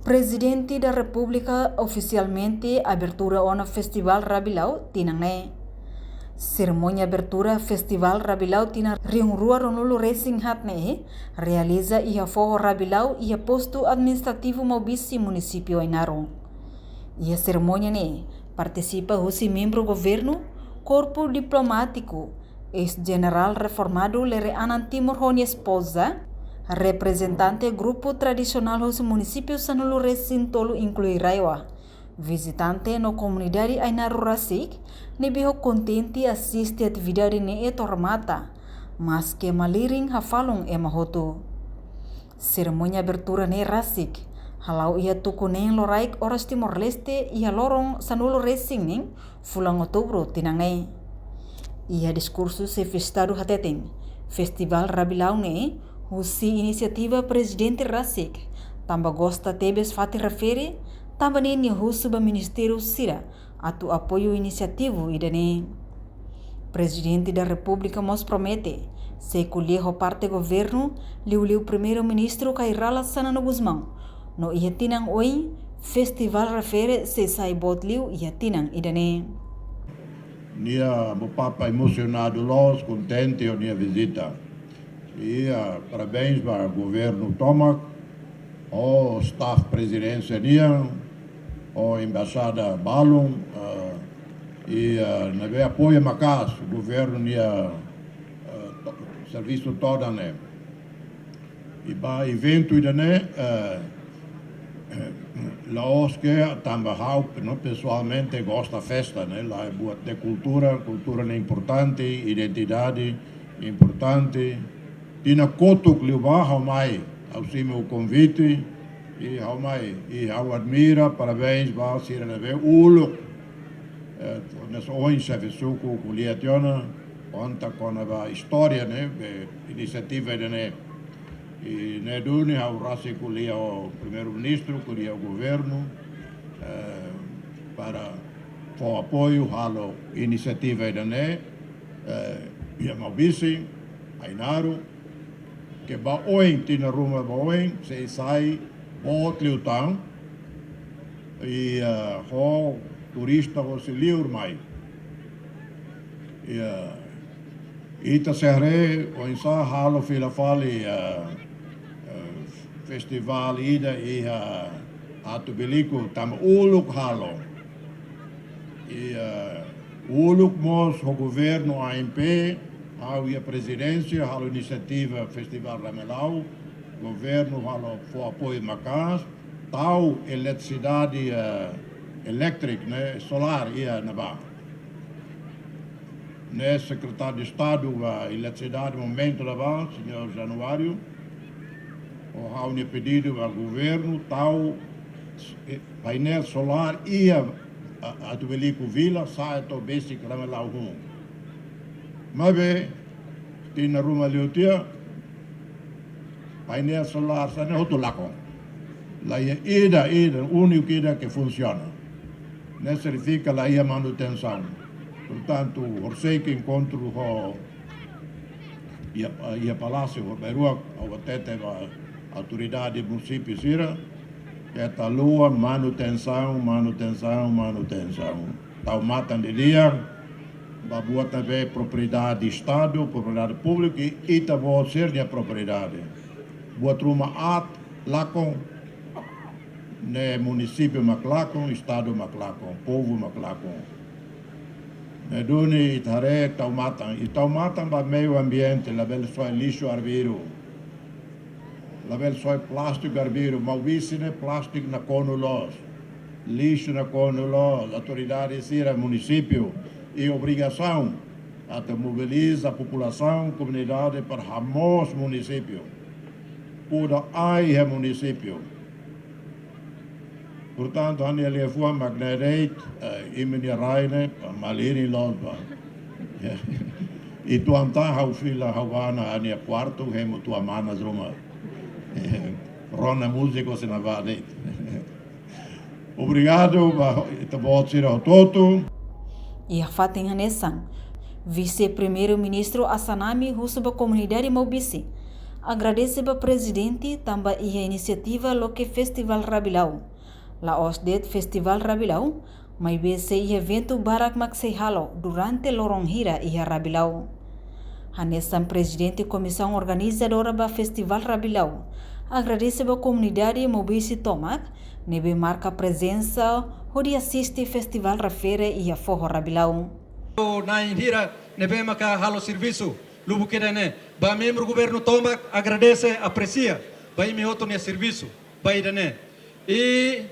Presidente da República oficialmente abertura ona Festival Rabilau tinangai. Cerimônia abertura Festival Rabilau tina Riungrua Ronulu Racing Hatne realiza ia forro Rabilau ia posto administrativo Maubisi município Ainaro. Ia cerimônia ne participa husi membro governo, corpo diplomático, ex-general reformado Lere Anan Timur Honi esposa, representante grupo tradicional husi município Sanulu Racing tolu inclui Raiwa. Visitante no comunidade Ainaro Rasik, nebiho contente assiste atividade ne e tormata, mas que maliring hafalung e mahoto. Cerimônia abertura ne Rasik, halau ia tukunen loraik oras Timor Leste ia lorong Sanulu Racing ning fulang Outubro tinangai. Ia diskursu se festado hateteng, Festival Rabilau ne, husi inisiativa Presidente Rasik, tamba gosta tebes fati refere, tamba nini husu ba Ministério Sira, atu apoio iniciativo idane. Presidente da República mos promete, se colhejo parte governo, liu primeiro-ministro Kairala Sanano Guzmão, no ia tinang oi, festival refere se sai bot liu ia tinang idane. Nia mo papa emocionado los, contente com nia visita. E parabéns para o governo Tomac, o staff presidência nia, o embaixada Balum, e neve apoio macas, o governo nia serviço toda né. E para evento idane, Laos que também não pessoalmente gosta da festa, né? Lá é boa de cultura é importante, identidade importante. Tina coto que levar ao mai, ao cimo o convite e ao mai e ao admira, parabéns para ser na vez ulo. Nessa hoje se fez suco com liationa, conta com a história, né? Iniciativa né? E ne duni ao rasi kulia o primeiro-ministro, kulia o governo para o apoio à iniciativa da ne ia Maubisi, Ainaro, que ba oin tina ruma ba oin se sai bot liutang e ho turista ho se liur mai e ita serre o insa halo filafali festival ida e atu beliku tam uluk halo e uluk mos o governo AMP ao a presidência halo iniciativa festival Ramelau governo halo for apoio macas tal eletricidade elétrica né solar ia na ba né secretário de Estado da eletricidade momento lá senhor Januário o haune pedido ao governo tal painel solar ia a do Belico Vila sai to basic Ramelau hum mas bem tina ruma liutia painel solar sa ne hoto lako la ida único ida que funciona ne significa la ia manutenção portanto orsei que encontro ho ia palácio o Berua o tete autoridade do município Sira, que está lua, manutenção. Tal matan de dia, babua também propriedade de Estado, propriedade pública e ita vou ser de propriedade. Boa truma at, lacon, ne município Maclacon, Estado Maclacon, povo Maclacon. Ne duni itare tal matan ba meio ambiente, la bel só lixo arbiro. Lavel só plástico arbiro, Maubicine plástico na conulos, lixo na conulos, autoridade sira município e obrigação até mobiliza a população, comunidade para ramos município, por aí é município. Portanto, a ele foi magnetite, imeni raine, maliri losba. E tu anta hau fila hawana a quarto, hemo tua manas rumah. Rona músico se na vale. Obrigado, tabot ao toto. E a fatem hanesan, vice-primeiro-ministro Asanami Husuba Comunidade Maubisi, agradece ao presidente também a iniciativa lo que Festival Rabilau. La OSDET Festival Rabilau, mas esse evento barak maksei halo durante lorong hira e Rabilau. Hanesan presidente comissão organizadora do Festival Rabilau agradece a comunidade Mobisi Tomak, nebe marca presença onde assiste Festival Rafere e a Forro Rabilau. Na hira nebe maka halo serviço lubu kedane ba membro governo Tomak agradece aprecia bai me outro ne serviço bai dane e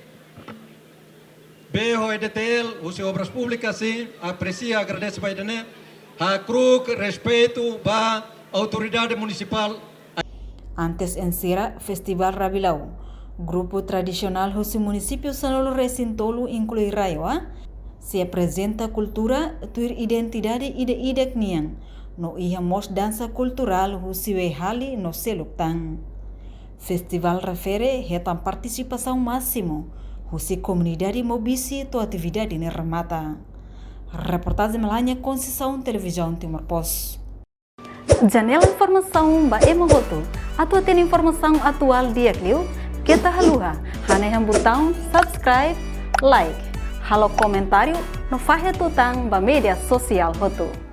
Beho EDTL, usi obras públicas sim, aprecia, agradece bai dane a cruz respeito ba autoridade municipal. Antes encerra Festival Rabilau, grupo tradicional do município Sanolo Recintolo inclui Raioa, se apresenta cultura, tuir identidade e de ideknian, no ia mos dança cultural do Hali no Seluktan. Festival refere retam participação máximo, o comunidade Mobisi to atividade ne remata. Reportagem Melania Conceição, Televisão Timor Post. Janela informação ba emohoto. Atau tem informação atual dia kliu, kita haluha, haneham botão subscribe, like, halo comentário, no fahe tutang ba media sosial hotu.